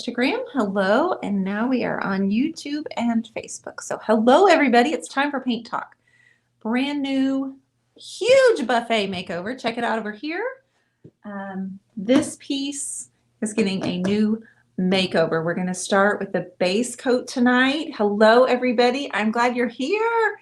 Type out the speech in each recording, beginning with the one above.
Instagram, hello, and now we are on YouTube and Facebook. So hello everybody, it's time for Paint Talk. Brand new, huge buffet makeover. Check it out over here. This piece is getting a new makeover. We're going to start with the base coat tonight. Hello everybody, I'm glad you're here.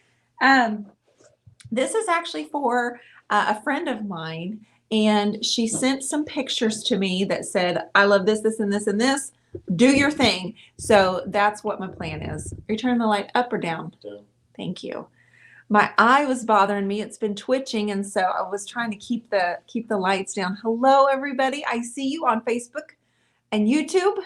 This is actually for a friend of mine, and she sent some pictures to me that said, I love this, this, and this, and this. Do your thing. So that's what my plan is. Are you turning the light up or down? Down. Thank you. My eye was bothering me. It's been twitching, and so I was trying to keep the lights down. Hello, everybody. I see you on Facebook and YouTube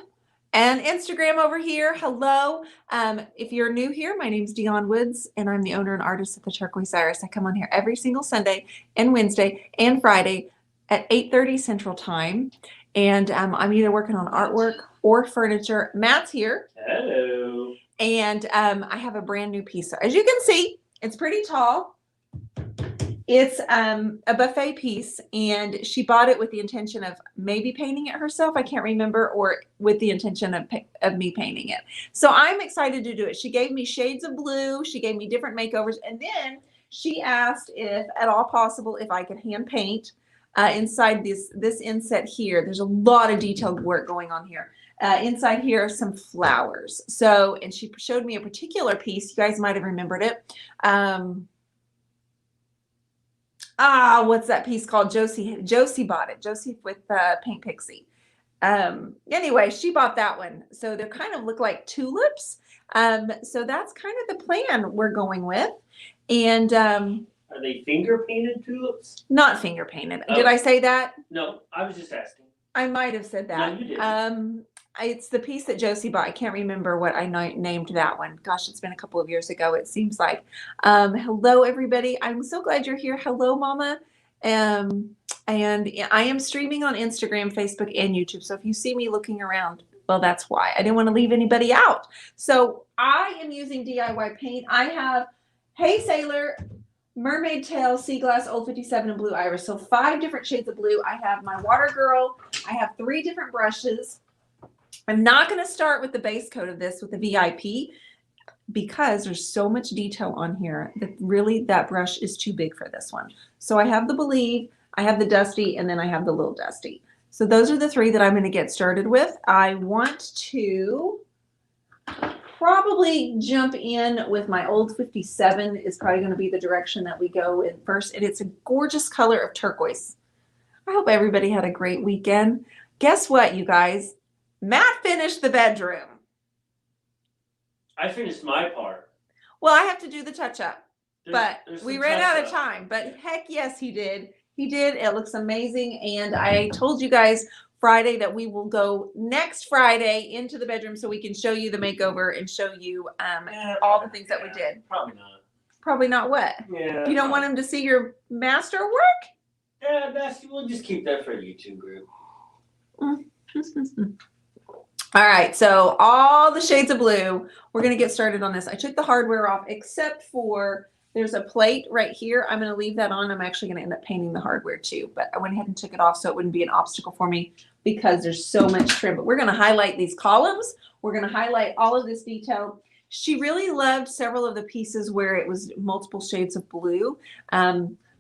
and Instagram over here. Hello. If you're new here, my name's Dionne Woods, and I'm the owner and artist at the Turquoise Iris. I come on here every single Sunday and Wednesday and Friday at 8:30 Central Time. And I'm either working on artwork or furniture. Matt's here. Hello. And I have a brand new piece. So as you can see, it's pretty tall. It's a buffet piece, and she bought it with the intention of maybe painting it herself. I can't remember, or with the intention of me painting it. So I'm excited to do it. She gave me shades of blue. She gave me different makeovers. And then she asked if at all possible, if I could hand paint inside this inset here. There's a lot of detailed work going on here. Inside here are some flowers. So, and she showed me a particular piece. You guys might have remembered it. What's that piece called? Josie bought it. Josie with Paint Pixie. Anyway, she bought that one. So they kind of look like tulips. So that's kind of the plan we're going with. And are they finger painted tulips? Not finger painted. Oh. Did I say that? No, I was just asking. I might have said that. No, you didn't. It's the piece that Josie bought. I can't remember what I named that one. Gosh, it's been a couple of years ago, it seems like. Hello, everybody. I'm so glad you're here. Hello, Mama. And I am streaming on Instagram, Facebook, and YouTube. So if you see me looking around, well, that's why. I didn't want to leave anybody out. So I am using DIY paint. I have Hey Sailor, Mermaid Tail, Sea Glass, Old 57, and Blue Iris. So 5 different shades of blue. I have my Water Girl. I have 3 different brushes. I'm not going to start with the base coat of this with the VIP because there's so much detail on here that really that brush is too big for this one. So I have the Believe, I have the Dusty, and then I have the Little Dusty. So those are the 3 that I'm going to get started with. I want to probably jump in with my old 57 is probably going to be the direction that we go in first. And it's a gorgeous color of turquoise. I hope everybody had a great weekend. Guess what, you guys? Matt finished the bedroom. I finished my part. Well, I have to do the touch-up. But There's we some ran out of touch-up. time. But heck yes, he did. He did. It looks amazing. And I told you guys Friday that we will go next Friday into the bedroom so we can show you the makeover and show you all the things that we did. Probably not. Probably not what? Yeah. You don't want him to see your masterwork? Yeah, we'll just keep that for a YouTube group. All right, so all the shades of blue, we're going to get started on this. I took the hardware off except for there's a plate right here. I'm going to leave that on. I'm actually going to end up painting the hardware too, but I went ahead and took it off so it wouldn't be an obstacle for me because there's so much trim. But we're going to highlight these columns. We're going to highlight all of this detail. She really loved several of the pieces where it was multiple shades of blue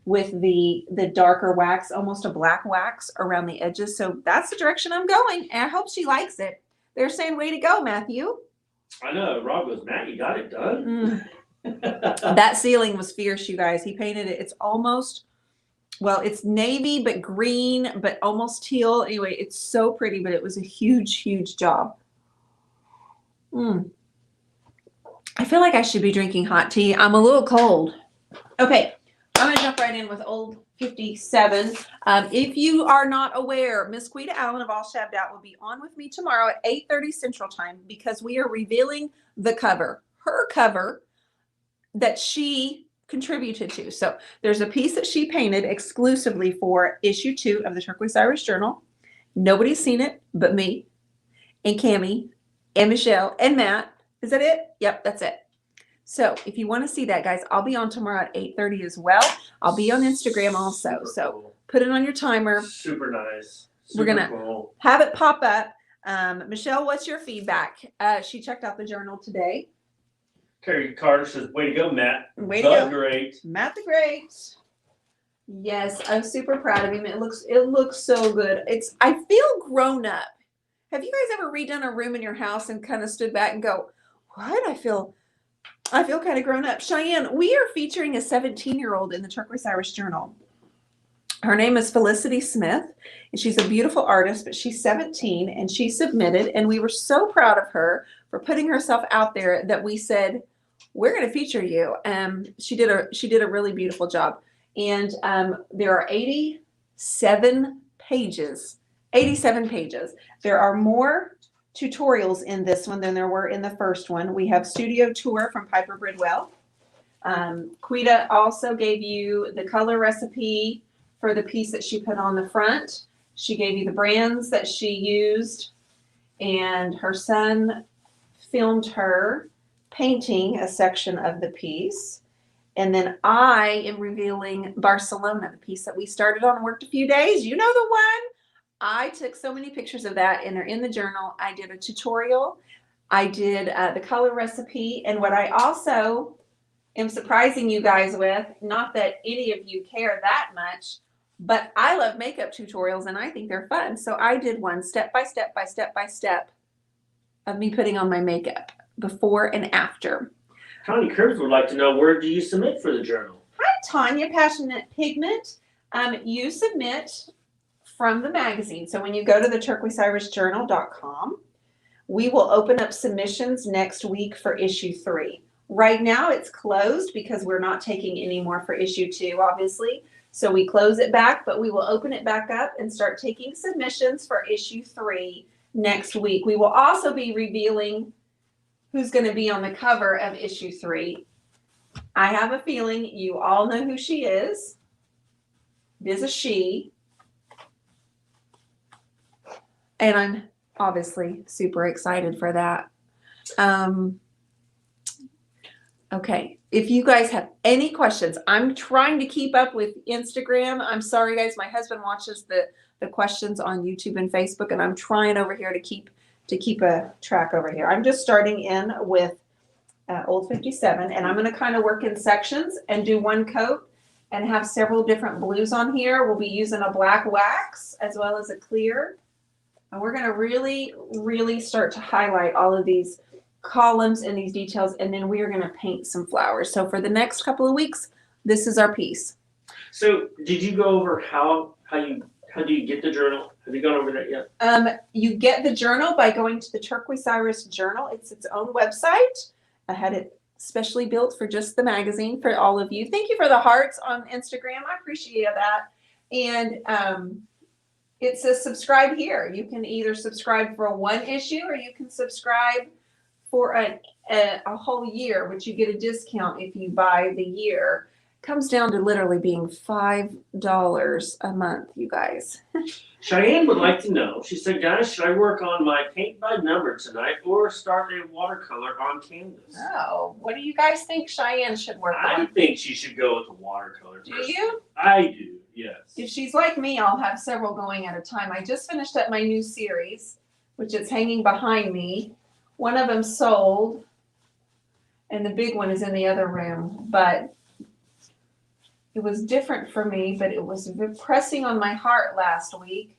with the darker wax, almost a black wax around the edges. So that's the direction I'm going, and I hope she likes it. They're saying, way to go, Matthew. I know. Rob goes, Matt, you got it done? That ceiling was fierce, you guys. He painted it. It's almost, well, it's navy, but green, but almost teal. Anyway, it's so pretty, but it was a huge, huge job. I feel like I should be drinking hot tea. I'm a little cold. Okay, I'm going to jump right in with old 57. If you are not aware, Miss Quita Allen of All Shabbed Out will be on with me tomorrow at 8:30 Central Time because we are revealing the cover, her cover that she contributed to. So there's a piece that she painted exclusively for issue 2 of the Turquoise Iris Journal. Nobody's seen it but me and Cammie and Michelle and Matt. Is that it? Yep, that's it. So if you want to see that, guys, I'll be on tomorrow at 8:30 as well. I'll be on Instagram also. Super So cool. put it on your timer. Super nice. We're gonna cool. have it pop up. Michelle, what's your feedback? She checked out the journal today. Carrie Carter says, way to go, Matt. Way to go. Great. Matt the Great. Yes, I'm super proud of him. It looks so good. I feel grown up. Have you guys ever redone a room in your house and kind of stood back and go, what? I feel kind of grown up. Cheyenne, we are featuring a 17-year-old in the Turquoise Iris Journal. Her name is Felicity Smith, and she's a beautiful artist, but she's 17, and she submitted, and we were so proud of her for putting herself out there that we said, we're going to feature you. She did a really beautiful job. And there are 87 pages. 87 pages. There are more tutorials in this one than there were in the first one. We have Studio Tour from Piper Bridwell. Quita also gave you the color recipe for the piece that she put on the front. She gave you the brands that she used, and her son filmed her painting a section of the piece. And then I am revealing Barcelona, the piece that we started on and worked a few days. You know the one? I took so many pictures of that, and they're in the journal. I did a tutorial. I did the color recipe. And what I also am surprising you guys with, not that any of you care that much, but I love makeup tutorials, and I think they're fun. So I did one step by step by step by step of me putting on my makeup before and after. Connie Curbs would like to know, where do you submit for the journal? Hi, Tanya, Passionate Pigment. You submit from the magazine. So when you go to the turquoiseirisjournal.com, we will open up submissions next week for issue 3. Right now it's closed because we're not taking any more for issue 2, obviously. So we close it back, but we will open it back up and start taking submissions for issue 3 next week. We will also be revealing who's going to be on the cover of issue 3. I have a feeling you all know who she is. It is a she. And I'm obviously super excited for that. Okay, if you guys have any questions, I'm trying to keep up with Instagram. I'm sorry, guys. My husband watches the questions on YouTube and Facebook, and I'm trying over here to keep a track over here. I'm just starting in with Old 57, and I'm going to kind of work in sections and do one coat and have several different blues on here. We'll be using a black wax as well as a clear. And we're going to really, really start to highlight all of these columns and these details, and then we are going to paint some flowers. So for the next couple of weeks, this is our piece. So did you go over how do you get the journal? Have you gone over that yet? You get the journal by going to the Turquoise Iris Journal. It's its own website. I had it specially built for just the magazine for all of you. Thank you for the hearts on Instagram. I appreciate that. And it says subscribe here. You can either subscribe for one issue, or you can subscribe for a whole year, which you get a discount if you buy the year. Comes down to literally being $5 a month, you guys. Cheyenne would like to know, she said, guys, should I work on my paint by number tonight or start a watercolor on canvas? Oh, what do you guys think Cheyenne should work on? I think she should go with the watercolor. Do you? I do, yes. If she's like me, I'll have several going at a time. I just finished up my new series, which is hanging behind me. One of them sold, and the big one is in the other room, but it was different for me, but it was pressing on my heart last week,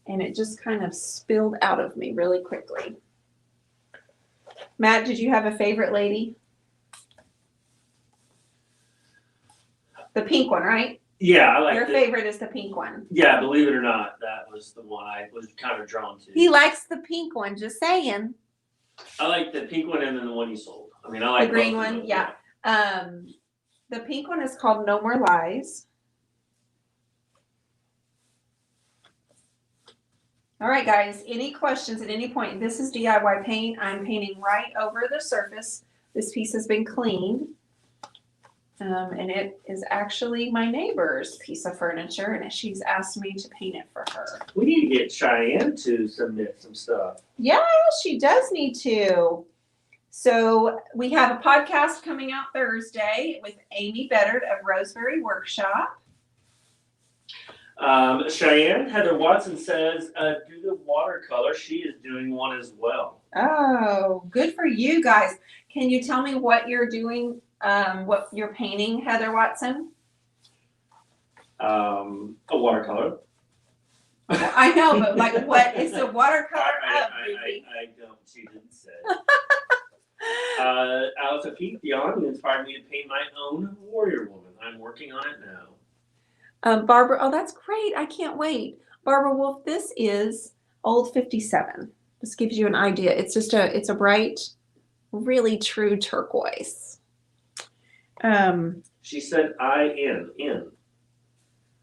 and it just kind of spilled out of me really quickly. Matt, did you have a favorite lady? The pink one, right? Yeah, I like Your favorite is the pink one. Yeah, believe it or not, that was the one I was kind of drawn to. He likes the pink one, just saying. I like the pink one and then the one you sold. I mean, I like the green one, yeah. The pink one is called No More Lies. All right, guys, any questions at any point? This is DIY paint. I'm painting right over the surface. This piece has been cleaned. And it is actually my neighbor's piece of furniture, and she's asked me to paint it for her. We need to get Cheyenne to submit some stuff. Yeah, she does need to. So we have a podcast coming out Thursday with Amy Beddard of Roseberry Workshop. Cheyenne Heather Watson says, do the watercolor. She is doing one as well. Oh, good for you guys. Can you tell me what you're doing, what you're painting, Heather Watson? A watercolor. I know, but like what is the watercolor of, Goofy? I don't, she didn't say. Alice O'Keefe, Dionne inspired me to paint my own warrior woman. I'm working on it now. Barbara, oh, that's great. I can't wait. Barbara Wolf, this is Old 57. This gives you an idea. It's just it's a bright, really true turquoise. She said in.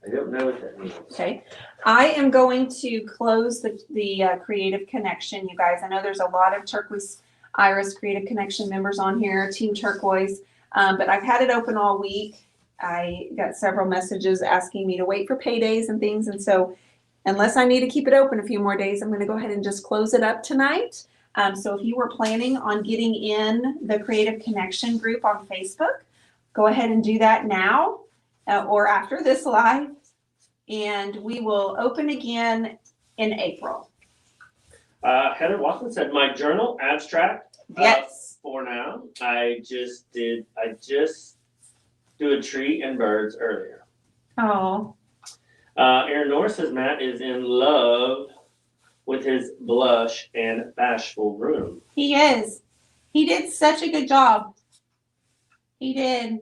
I don't know what that means. Okay. I am going to close the Creative Connection, you guys. I know there's a lot of Turquoise Iris Creative Connection members on here, Team Turquoise, but I've had it open all week. I got several messages asking me to wait for paydays and things, and so unless I need to keep it open a few more days, I'm going to go ahead and just close it up tonight. So if you were planning on getting in the Creative Connection group on Facebook, go ahead and do that now or after this live, and we will open again in April. Heather Watson said, my journal abstract. Yes. For now, I just do a tree and birds earlier. Oh. Aaron Norris says Matt is in love with his blush and bashful room. He is. He did such a good job. He did.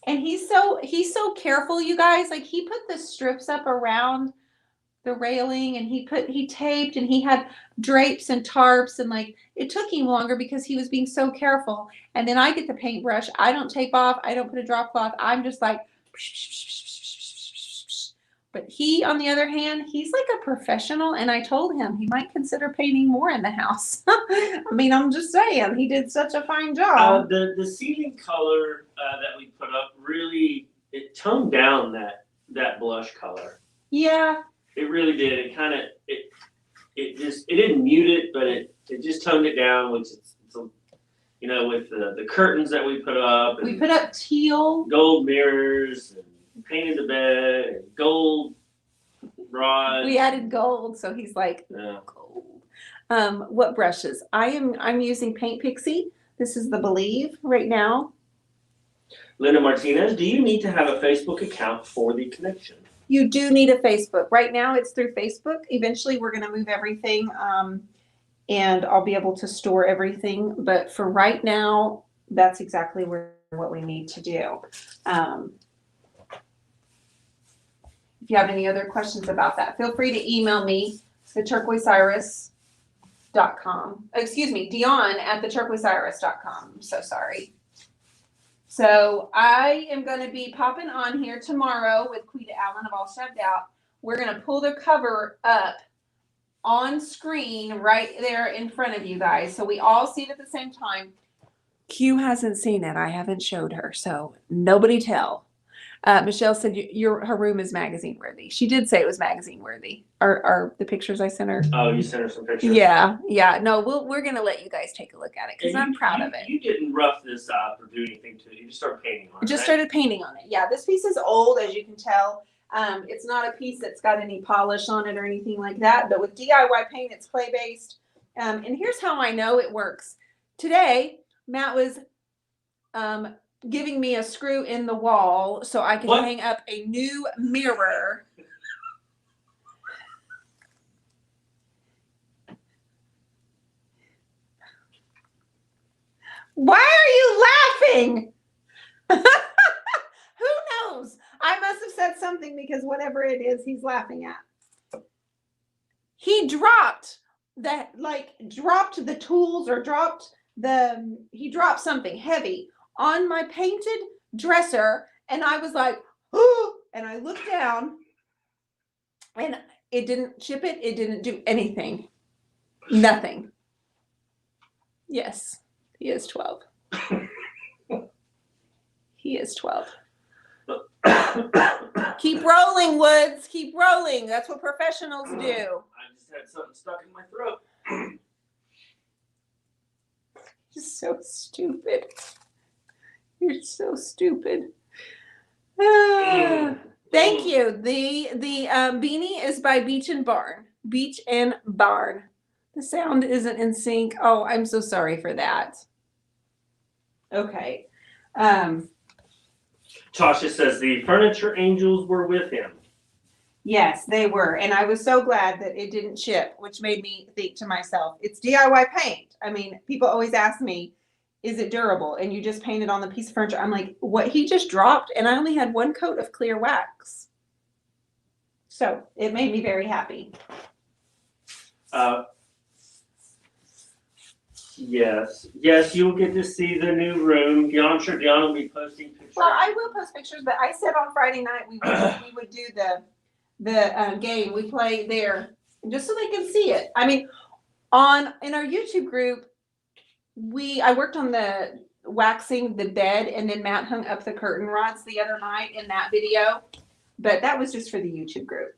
And he's so careful, you guys. Like, he put the strips up around the railing, and he taped, and he had drapes and tarps, and like, it took him longer because he was being so careful. And then I get the paintbrush. I don't tape off. I don't put a drop cloth. I'm just like, but he, on the other hand, he's like a professional, and I told him he might consider painting more in the house. I mean, I'm just saying, he did such a fine job. The ceiling color that we put up really, it toned down that blush color. Yeah. It really did. It kind of it didn't mute it, but it just toned it down, which is, you know, with the curtains that we put up. We put up teal, gold mirrors, and painted the bed, and gold rods. We added gold, so he's like, yeah. Gold. What brushes? I'm using Paint Pixie. This is the Believe right now. Linda Martinez, do you need to have a Facebook account for the connection? You do need a Facebook. Right now it's through Facebook. Eventually we're going to move everything and I'll be able to store everything. But for right now, that's exactly what we need to do. If you have any other questions about that, feel free to email me, theturquoiseiris.com. Excuse me, Dionne at theturquoiseiris.com. I'm so sorry. So I am going to be popping on here tomorrow with Quita Allen of All Shoved Out. We're going to pull the cover up on screen right there in front of you guys, so we all see it at the same time. Q hasn't seen it. I haven't showed her, so nobody tell. Michelle said her room is magazine worthy. She did say it was magazine worthy. Are the pictures I sent her? Oh, you sent her some pictures? Yeah. No, we're gonna let you guys take a look at it because I'm proud of it. You didn't rough this up or do anything to it. You just started painting on it. Just started painting on it. Yeah, this piece is old, as you can tell. It's not a piece that's got any polish on it or anything like that. But with DIY paint, it's clay based. And here's how I know it works. Today, Matt was giving me a screw in the wall so I could hang up a new mirror. Why are you laughing? Who knows? I must have said something because whatever it is he's laughing at. He dropped the tools or he dropped something heavy on my painted dresser, and I was like, oh, and I looked down, and it didn't chip it. It didn't do anything. Nothing. Yes, he is 12. He is 12. Keep rolling, Woods. Keep rolling. That's what professionals do. I just had something stuck in my throat. You're so stupid. You're so stupid. Thank you. The beanie is by Beach and Barn. Beach and Barn. The sound isn't in sync. Oh, I'm so sorry for that. Okay. Tasha says the furniture angels were with him. Yes, they were. And I was so glad that it didn't ship, which made me think to myself, it's DIY paint. I mean, people always ask me, is it durable? And you just painted on the piece of furniture. I'm like, what he just dropped, and I only had one coat of clear wax. So it made me very happy. Yes, you'll get to see the new room. I'm sure Dionne will be posting pictures. Well, I will post pictures, but I said on Friday night we would do the game. We play there just so they can see it. I mean, in our YouTube group, I worked on the waxing the bed, and then Matt hung up the curtain rods the other night in that video. But that was just for the YouTube group.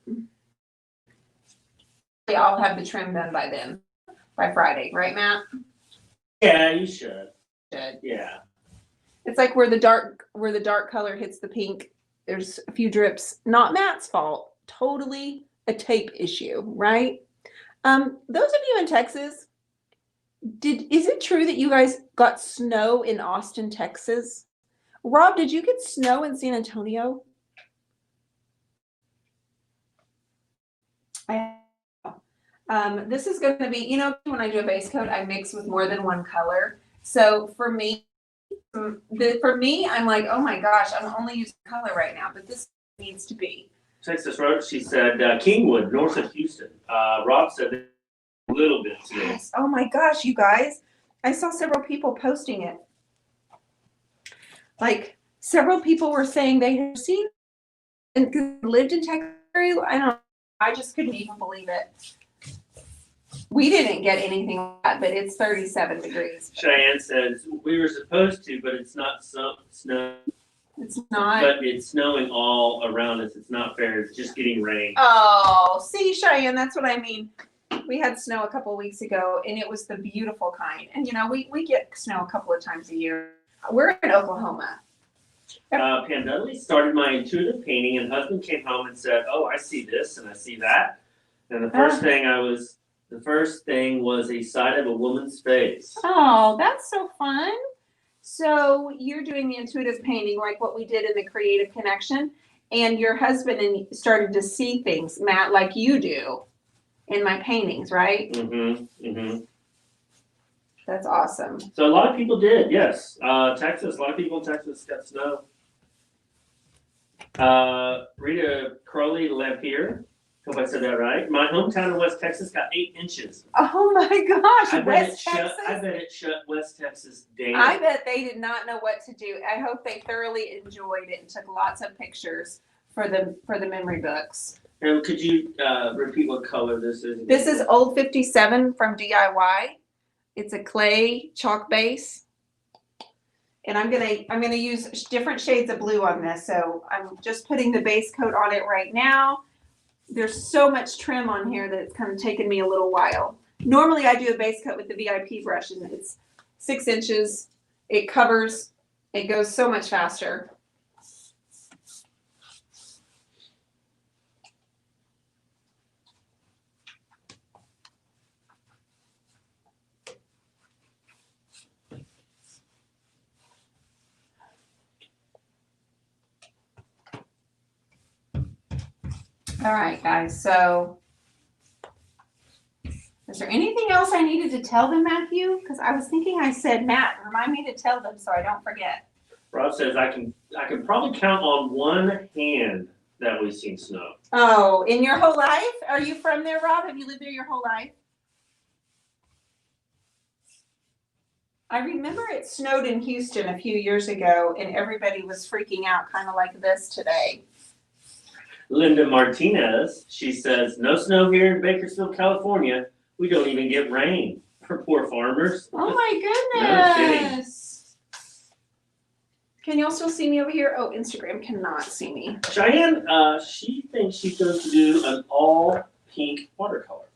They all have the trim done by Friday, right, Matt? Yeah, you should. Should. Yeah. It's like where the dark color hits the pink. There's a few drips. Not Matt's fault. Totally a tape issue, right? Those of you in Texas, is it true that you guys got snow in Austin, Texas? Rob, did you get snow in San Antonio? This is going to be, when I do a base coat, I mix with more than one color. So for me, I'm like, oh my gosh, I'm only using color right now, but this needs to be. Texas Road, she said Kingwood, north of Houston. Rob said a little bit too. Yes. Oh my gosh, you guys. I saw several people posting it. Like several people were saying they had seen and lived in Texas. I just couldn't even believe it. We didn't get anything like that, but it's 37 degrees. Cheyenne says we were supposed to, but it's not snow. It's not. But it's snowing all around us. It's not fair. It's just getting rain. Oh, see, Cheyenne, that's what I mean. We had snow a couple of weeks ago, and it was the beautiful kind. And, we get snow a couple of times a year. We're in Oklahoma. Pam Dudley started my intuitive painting, and husband came home and said, oh, I see this and I see that. And the first thing was a side of a woman's face. Oh, that's so fun. So you're doing the intuitive painting like what we did in the Creative Connection, and your husband started to see things, Matt, like you do in my paintings, right? Mm-hmm. Mm-hmm. That's awesome. So a lot of people did, yes. Texas, a lot of people in Texas got snow. Rita Crowley Lampier, hope I said that right. My hometown in West Texas got 8 inches. Oh my gosh, West Texas? I bet it shut West Texas down. I bet they did not know what to do. I hope they thoroughly enjoyed it and took lots of pictures for the memory books. And could you repeat what color this is? This is Old 57 from DIY. It's a clay chalk base. And I'm gonna use different shades of blue on this. So I'm just putting the base coat on it right now. There's so much trim on here that it's kind of taken me a little while. Normally I do a base coat with the VIP brush, and it's 6 inches. It covers, it goes so much faster. All right, guys, so is there anything else I needed to tell them, Matthew? Because I was thinking I said, Matt, remind me to tell them so I don't forget. Rob says I can probably count on one hand that we've seen snow. Oh, in your whole life? Are you from there, Rob? Have you lived there your whole life? I remember it snowed in Houston a few years ago, and everybody was freaking out, kind of like this today. Linda Martinez, she says, no snow here in Bakersfield, California. We don't even get rain for poor farmers. Oh my goodness. Can y'all still see me over here? Oh, Instagram cannot see me. Cheyenne, she thinks she's going to do an all pink watercolor.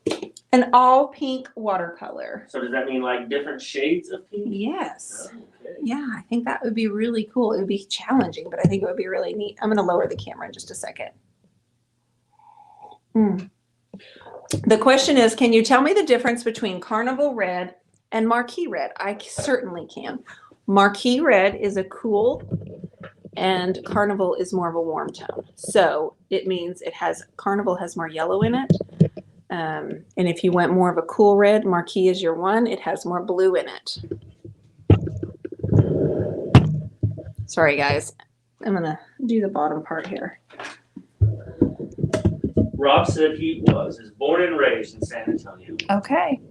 An all pink watercolor. So does that mean like different shades of pink? Yes. Oh, okay. Yeah, I think that would be really cool. It would be challenging, but I think it would be really neat. I'm going to lower the camera in just a second. The question is, can you tell me the difference between Carnival Red and Marquee Red? I certainly can. Marquee Red is a cool and Carnival is more of a warm tone. So it means Carnival has more yellow in it. And if you want more of a cool red, Marquee is your one. It has more blue in it. Sorry, guys. I'm going to do the bottom part here. Rob said he is born and raised in San Antonio. Okay.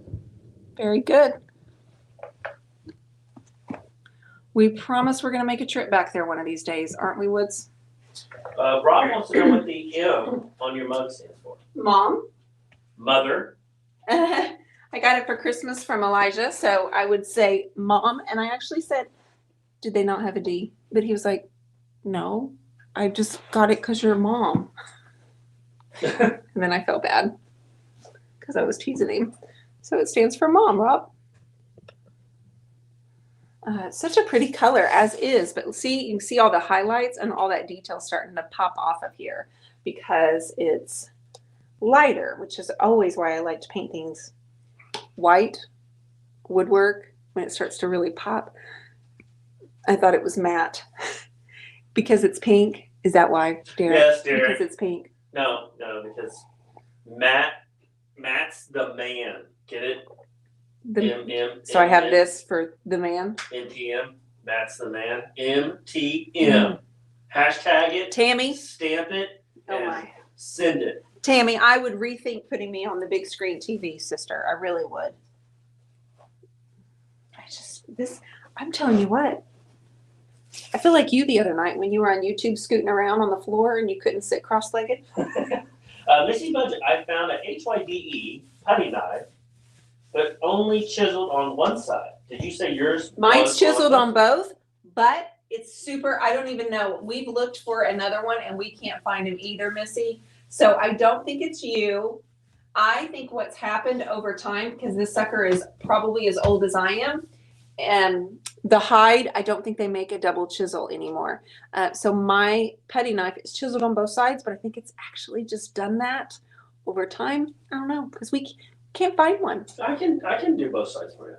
Very good. We promise we're going to make a trip back there one of these days, aren't we, Woods? Rob wants to know what the M on your mug stands for. Mom. Mother. I got it for Christmas from Elijah, so I would say Mom. And I actually said, did they not have a D? But he was like, no, I just got it because you're Mom. And then I felt bad because I was teasing him. So it stands for Mom, Rob. It's such a pretty color as is, but see, you can see all the highlights and all that detail starting to pop off of here because it's lighter, which is always why I like to paint things white, woodwork, when it starts to really pop. I thought it was matte because it's pink. Is that why, Derek? Yes, Derek. Because it's pink. No, because Matt's the man. Get it? So I have this for the man. MTM. Matt's the man. MTM. Hashtag it. Tammy. Stamp it. Oh and my. Send it. Tammy, I would rethink putting me on the big screen TV, sister. I really would. I'm telling you what. I feel like you the other night when you were on YouTube scooting around on the floor and you couldn't sit cross-legged. Missy Budget, I found a HYDE putty knife, but only chiseled on one side. Did you say yours? Mine's chiseled on both, but it's super. I don't even know. We've looked for another one and we can't find him either, Missy. So I don't think it's you. I think what's happened over time, because this sucker is probably as old as I am, and the hide, I don't think they make a double chisel anymore. So my putty knife is chiseled on both sides, but I think it's actually just done that over time. I don't know, because we can't find one. I can do both sides for you.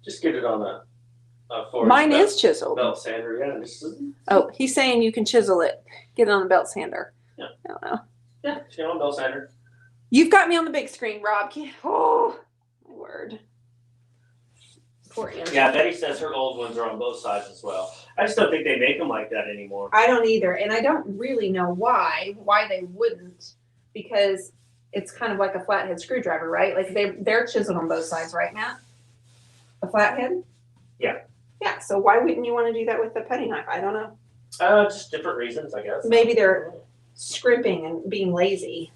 Just get it on a forward. Mine is chiseled. Belt sander, yeah. Oh, he's saying you can chisel it. Get it on the belt sander. Yeah. I don't know. Yeah, get on belt sander. You've got me on the big screen, Rob. Oh, my word. Poor Andrew. Yeah, Betty says her old ones are on both sides as well. I just don't think they make them like that anymore. I don't either, and I don't really know why they wouldn't, because it's kind of like a flathead screwdriver, right? Like they're chiseled on both sides, right, Matt? A flathead? Yeah. Yeah, so why wouldn't you want to do that with the putty knife? I don't know. Just different reasons, I guess. Maybe they're scrimping and being lazy.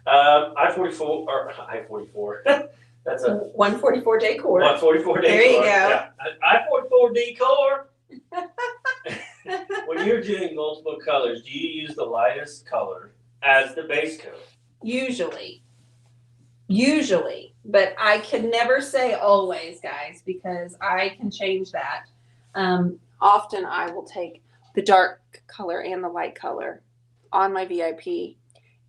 I-44. That's a 144 decor. 144 decor. There you go. Yeah. I-44 decor. When you're doing multiple colors, do you use the lightest color as the base coat? Usually, but I can never say always, guys, because I can change that. Often I will take the dark color and the light color on my VIP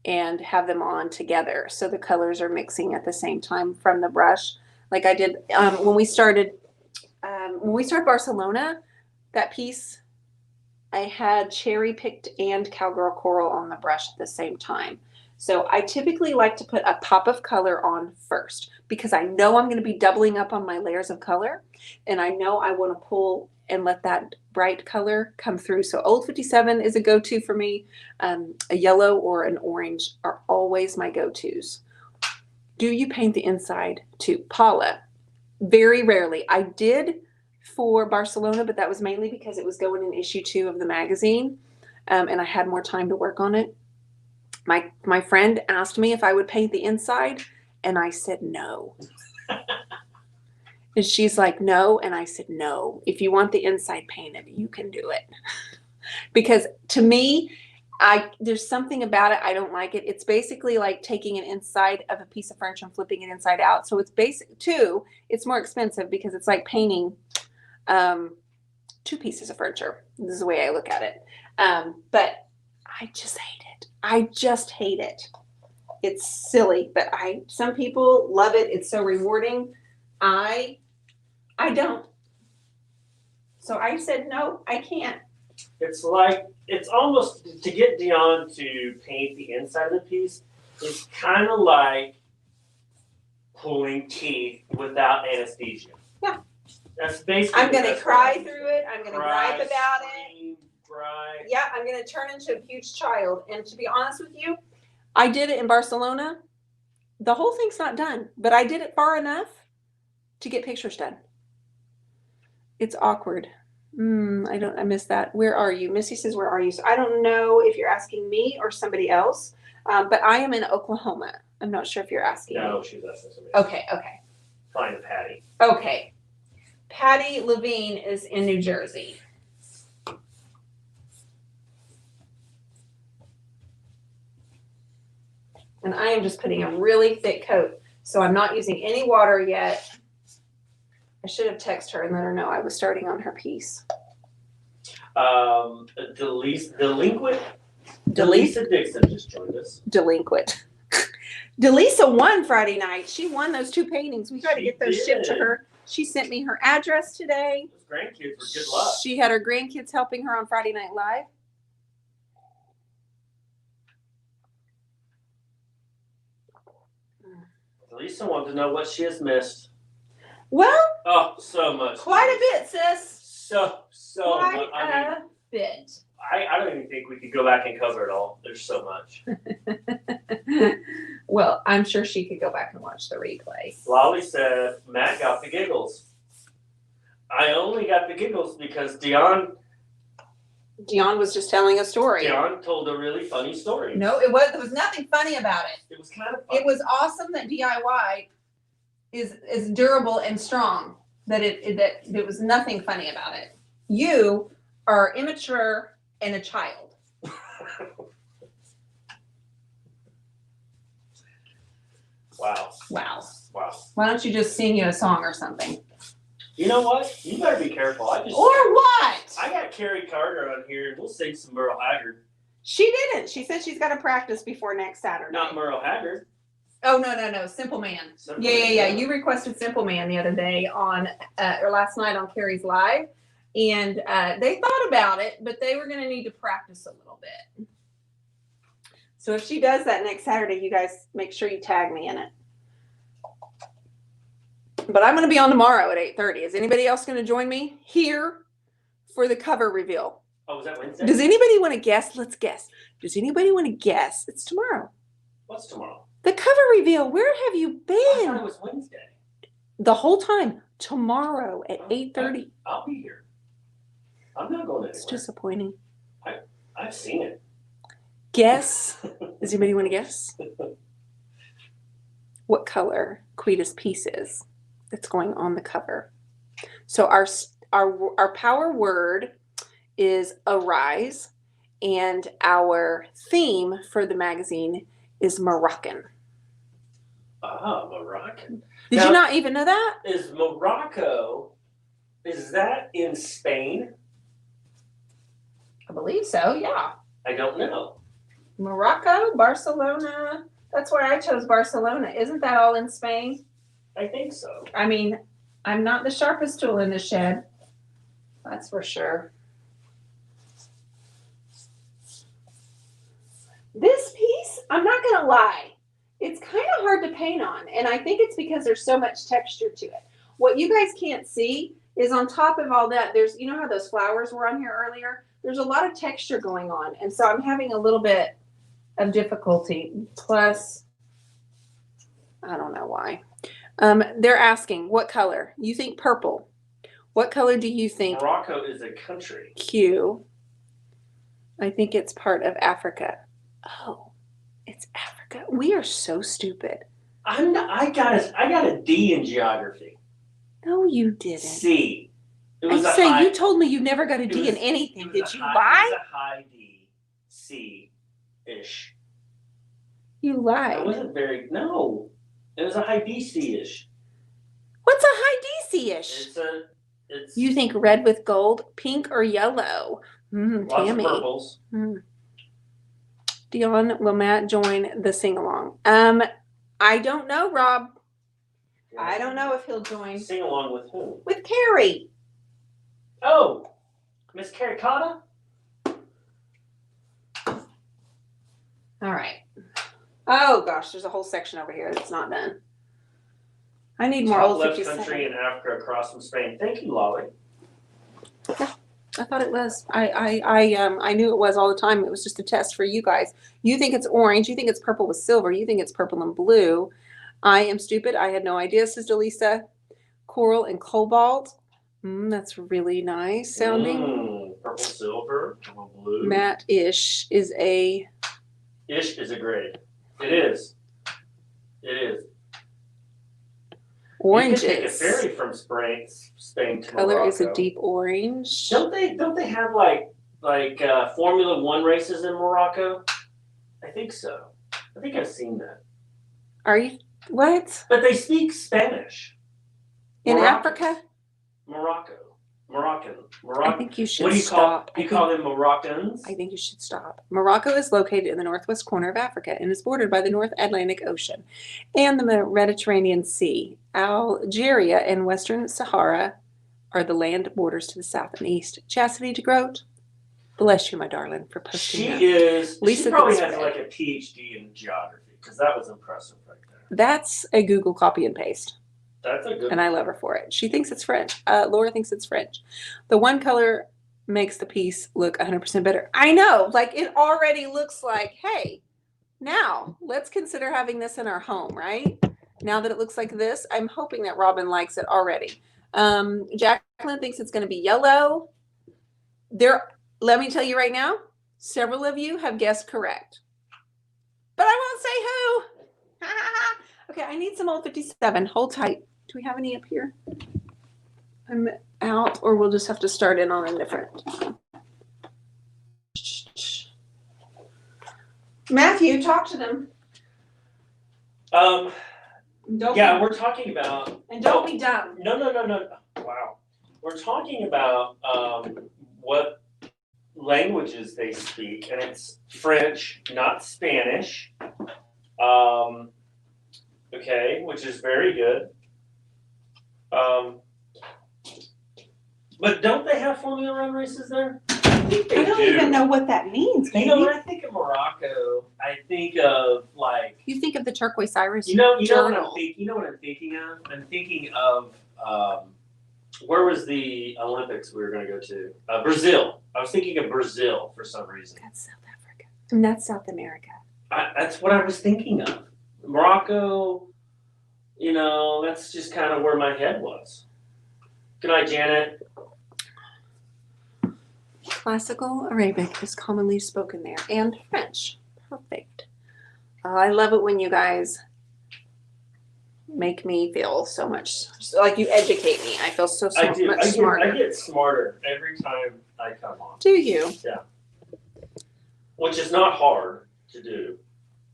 and have them on together, so the colors are mixing at the same time from the brush, like I did when we started Barcelona. That piece I had cherry picked and cowgirl coral on the brush at the same time. So I typically like to put a pop of color on first, because I know I'm going to be doubling up on my layers of color, and I know I want to pull and let that bright color come through. So Old 57 is a go-to for me. A yellow or an orange are always my go-tos. Do you paint the inside too? Paula, very rarely. I did for Barcelona, but that was mainly because it was going in issue 2 of the magazine, and I had more time to work on it. My friend asked me if I would paint the inside, and I said no. And she's like, no. And I said, no, if you want the inside painted, you can do it. Because to me, There's something about it. I don't like it. It's basically like taking an inside of a piece of furniture and flipping it inside out. So it's basic too. It's more expensive because it's like painting two pieces of furniture. This is the way I look at it. But I just hate it. I just hate it. It's silly, but some people love it. It's so rewarding. I don't. So I said, no, I can't. It's almost, to get Dionne to paint the inside of the piece is kind of like pulling teeth without anesthesia. Yeah. That's basically. I'm going to cry through it. I'm going to gripe about it. Cry. Yeah, I'm going to turn into a huge child. And to be honest with you, I did it in Barcelona. The whole thing's not done, but I did it far enough to get pictures done. It's awkward. I missed that. Where are you? Missy says, where are you? So I don't know if you're asking me or somebody else, but I am in Oklahoma. I'm not sure if you're asking me. No, she's asking somebody. Okay. Find Patty. Okay. Patty Levine is in New Jersey. And I am just putting a really thick coat. So I'm not using any water yet. I should have texted her and let her know I was starting on her piece. Delisa Dixon just joined us. Delinquent. Delisa won Friday night. She won those two paintings. We got to get those shipped to her. She sent me her address today. Those grandkids were good luck. She had her grandkids helping her on Friday Night Live. Delisa wanted to know what she has missed. Well, so much. Quite a bit, sis. So quite much. I mean, bit. I don't even think we could go back and cover it all. There's so much. Well, I'm sure she could go back and watch the replay. Lolly said, Matt got the giggles. I only got the giggles because Dionne was just telling a story. Dionne told a really funny story. No, there was nothing funny about it. It was kind of funny. It was awesome that DIY is durable and strong. That there was nothing funny about it. You are immature and a child. Wow. Why don't you just sing you a song or something? You know what? You better be careful. Or what? I got Carrie Carter on here, and we'll sing some Merle Haggard. She didn't. She said she's got to practice before next Saturday. Not Merle Haggard. Oh, no. Simple Man. Yeah. You requested Simple Man the other day or last night on Carrie's Live. And they thought about it, but they were going to need to practice a little bit. So if she does that next Saturday, you guys make sure you tag me in it. But I'm going to be on tomorrow at 8:30. Is anybody else going to join me here for the cover reveal? Oh, is that Wednesday? Does anybody want to guess? Let's guess. Does anybody want to guess? It's tomorrow. What's tomorrow? The cover reveal. Where have you been? I thought it was Wednesday. The whole time. Tomorrow at 8:30. I'll be here. I'm not going anywhere. It's disappointing. I've seen it. Guess. Does anybody want to guess? What color Quita's piece is that's going on the cover? So our power word is arise, and our theme for the magazine is Moroccan. Moroccan. Did you not even know that? Is Morocco, is that in Spain? I believe so, yeah. I don't know. Morocco, Barcelona. That's why I chose Barcelona. Isn't that all in Spain? I think so. I mean, I'm not the sharpest tool in the shed. That's for sure. This piece, I'm not going to lie, it's kind of hard to paint on. And I think it's because there's so much texture to it. What you guys can't see is on top of all that, there's, you know how those flowers were on here earlier? There's a lot of texture going on. And so I'm having a little bit of difficulty. Plus, I don't know why. They're asking, what color? You think purple. What color do you think? Morocco is a country. Q. I think it's part of Africa. Oh, it's Africa. We are so stupid. I got a D in geography. No, you didn't. C. You told me you never got a D in anything. Did you lie? It was a high D. C. ish. You I lied. wasn't very. No, it was a high DC-ish. What's a high DC-ish? It's. You think red with gold, pink or yellow? Lots Tammy. of purples. Dionne, will Matt join the sing-along? I don't know, Rob. Yeah. I don't know if he'll join. Sing along with whom? With Carrie. Oh, Miss Carrie Cotta? All right. Oh gosh, there's a whole section over here that's not done. I need more Top old left 57. country in Africa across from Spain. Thank you, Lolly. I thought it was. I knew it was all the time. It was just a test for you guys. You think it's orange. You think it's purple with silver. You think it's purple and blue. I am stupid. I had no idea, Sister Lisa. Coral and cobalt. That's really nice sounding. Purple, silver, purple, blue. Matte-ish is a... Ish is a grade. It is. It is. Oranges. You can take a ferry from Spain to Color Morocco. is a deep orange. Don't they have like Formula One races in Morocco? I think so. I think I've seen that. Are you what? But they speak Spanish. In Moroccan. Africa? Moroccan. I think you should What do you stop. call? You call them Moroccans? I think you should stop. Morocco is located in the northwest corner of Africa and is bordered by the North Atlantic Ocean and the Mediterranean Sea. Algeria and Western Sahara are the land borders to the south and east. Chastity DeGroat, bless you, my darling, for posting that. She probably has Goodspray. like a PhD in geography because that was impressive right there. That's a Google copy and paste. That's a good. And I love her for it. She thinks it's French. Laura thinks it's French. The one color makes the piece look 100% better. I know, like it already looks like, hey, now let's consider having this in our home, right? Now that it looks like this, I'm hoping that Robin likes it already. Jacqueline thinks it's going to be yellow. Let me tell you right now, several of you have guessed correct. But I won't say who. Okay, I need some old 57. Hold tight. Do we have any up here? I'm out, or we'll just have to start in on a different. Matthew, talk to them. Yeah, we're talking about. And don't be dumb. No. Wow. We're talking about what languages they speak, and it's French, not Spanish. Okay, which is very good. But don't they have Formula One races there? I don't even know what that means, baby. You know, when I think of Morocco, I think of like. You think of the Turquoise Iris. You know what journal. You know what I'm thinking of? I'm thinking of where was the Olympics we were going to go to? Brazil. I was thinking of Brazil for some reason. That's South Africa. And that's South America. That's what I was thinking of. Morocco. You know, that's just kind of where my head was. Good night, Janet. Classical Arabic is commonly spoken there, and French. Perfect. I love it when you guys make me feel so much, like you educate me. I feel so much smarter. I get smarter every time I come on. Do you? Yeah. Which is not hard to do.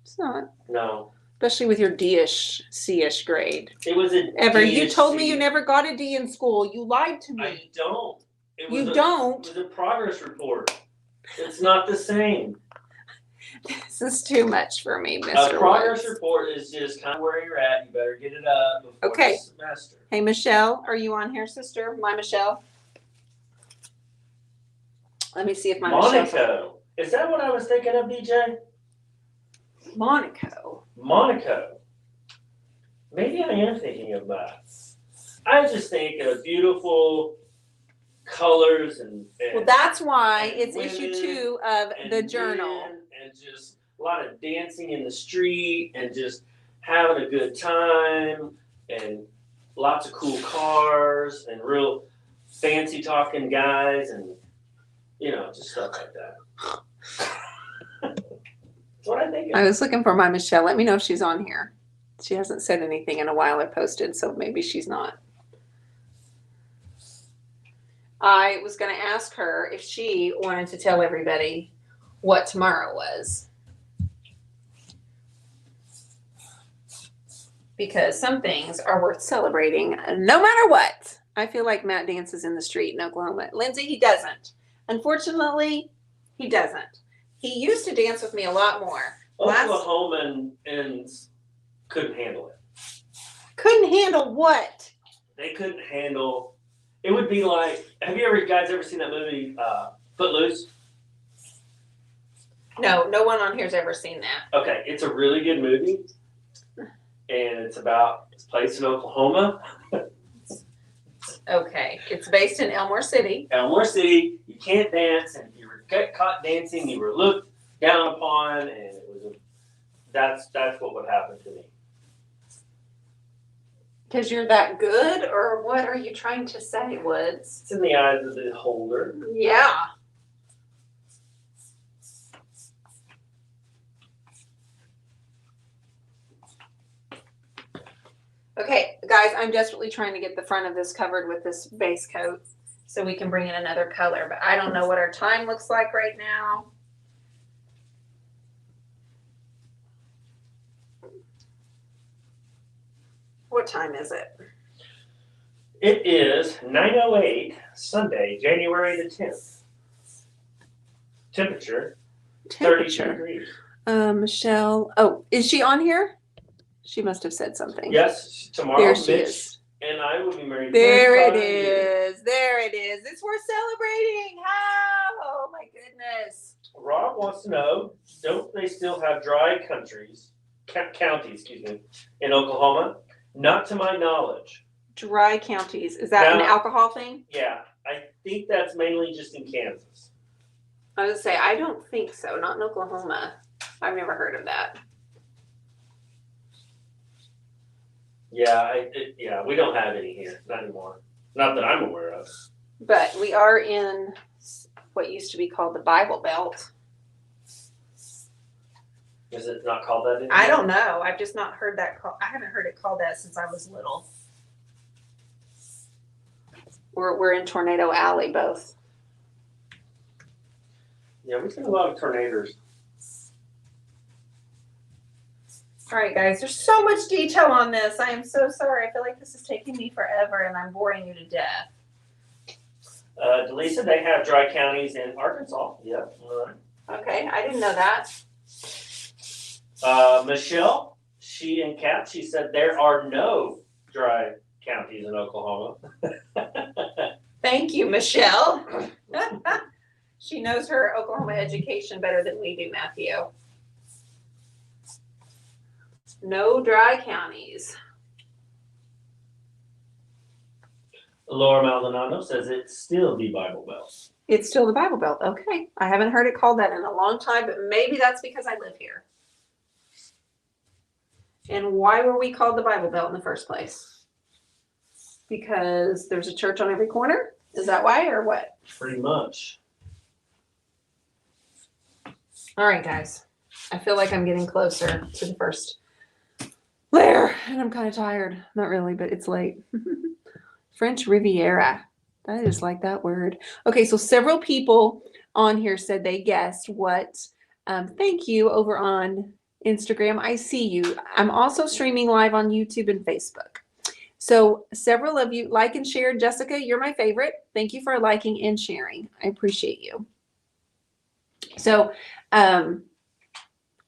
It's not. No. Especially with your D-ish, C-ish grade. It was a You told me you never got a D in school. You lied to me. I don't. It You don't? It was a progress report. It's not the same. This is too much for me, Mr. A progress Woods. report is just kind of where you're at. You better get it up before the semester. Hey, Michelle, are you on here, sister? My Michelle? Let me see if my Michelle. Monaco. Is that what I was thinking of, BJ? Monaco. Maybe I am thinking of that. I just think of beautiful colors and well, that's why it's women issue 2 of the journal. And just a lot of dancing in the street and just having a good time and lots of cool cars and real fancy talking guys and just stuff like that. That's what I think of. I was looking for my Michelle. Let me know if she's on here. She hasn't said anything in a while I posted, so maybe she's not. I was going to ask her if she wanted to tell everybody what tomorrow was. because some things are worth celebrating no matter what. I feel like Matt dances in the street in Oklahoma. Lindsay, he doesn't. Unfortunately, he doesn't. He used to dance with me a lot more. Oklahomans couldn't handle it. Couldn't handle what? They couldn't handle. It would be like, have you guys ever seen that movie Footloose? No, no one on here's ever seen that. Okay, it's a really good movie, and it's placed in Oklahoma. Okay, it's based in Elmore City. Elmore City, you can't dance, and if you were caught dancing, you were looked down upon, and it was that's what would happen to me. Because you're that good, or what are you trying to say, Woods? It's in the eyes of the beholder. Yeah. Okay, guys, I'm desperately trying to get the front of this covered with this base coat so we can bring in another color, but I don't know what our time looks like right now. What time is it? It is 9:08, Sunday, January the 10th. Temperature. 32 degrees. Michelle. Oh, is she on here? She must have said something. Yes, tomorrow. There she Mitch is. and I will be married. There it is. There it is. It's worth celebrating. Oh my goodness. Rob wants to know, don't they still have dry counties, in Oklahoma? Not to my knowledge. Dry counties. Is that an alcohol thing? Yeah, I think that's mainly just in Kansas. I was going to say, I don't think so. Not in Oklahoma. I've never heard of that. Yeah, we don't have any here, not anymore. Not that I'm aware of. But we are in what used to be called the Bible Belt. Is it not called that anymore? I don't know. I've just not heard that called. I haven't heard it called that since I was little. We're in Tornado Alley, both. Yeah, we've seen a lot of tornadoes. All right, guys, there's so much detail on this. I am so sorry. I feel like this is taking me forever and I'm boring you to death. Delisa, they have dry counties in Arkansas. Yeah. All right. Okay, I didn't know that. Michelle, she said there are no dry counties in Oklahoma. Thank you, Michelle. She knows her Oklahoma education better than we do, Matthew. No dry counties. Laura Maldonado says it's still the Bible Belt. It's still the Bible Belt. Okay. I haven't heard it called that in a long time, but maybe that's because I live here. And why were we called the Bible Belt in the first place? Because there's a church on every corner? Is that why or what? Pretty much. All right, guys. I feel like I'm getting closer to the first layer, and I'm kind of tired. Not really, but it's late. French Riviera. I just like that word. Okay, so several people on here said they guessed what. Thank you over on Instagram. I see you. I'm also streaming live on YouTube and Facebook. So several of you like and share. Jessica, you're my favorite. Thank you for liking and sharing. I appreciate you. So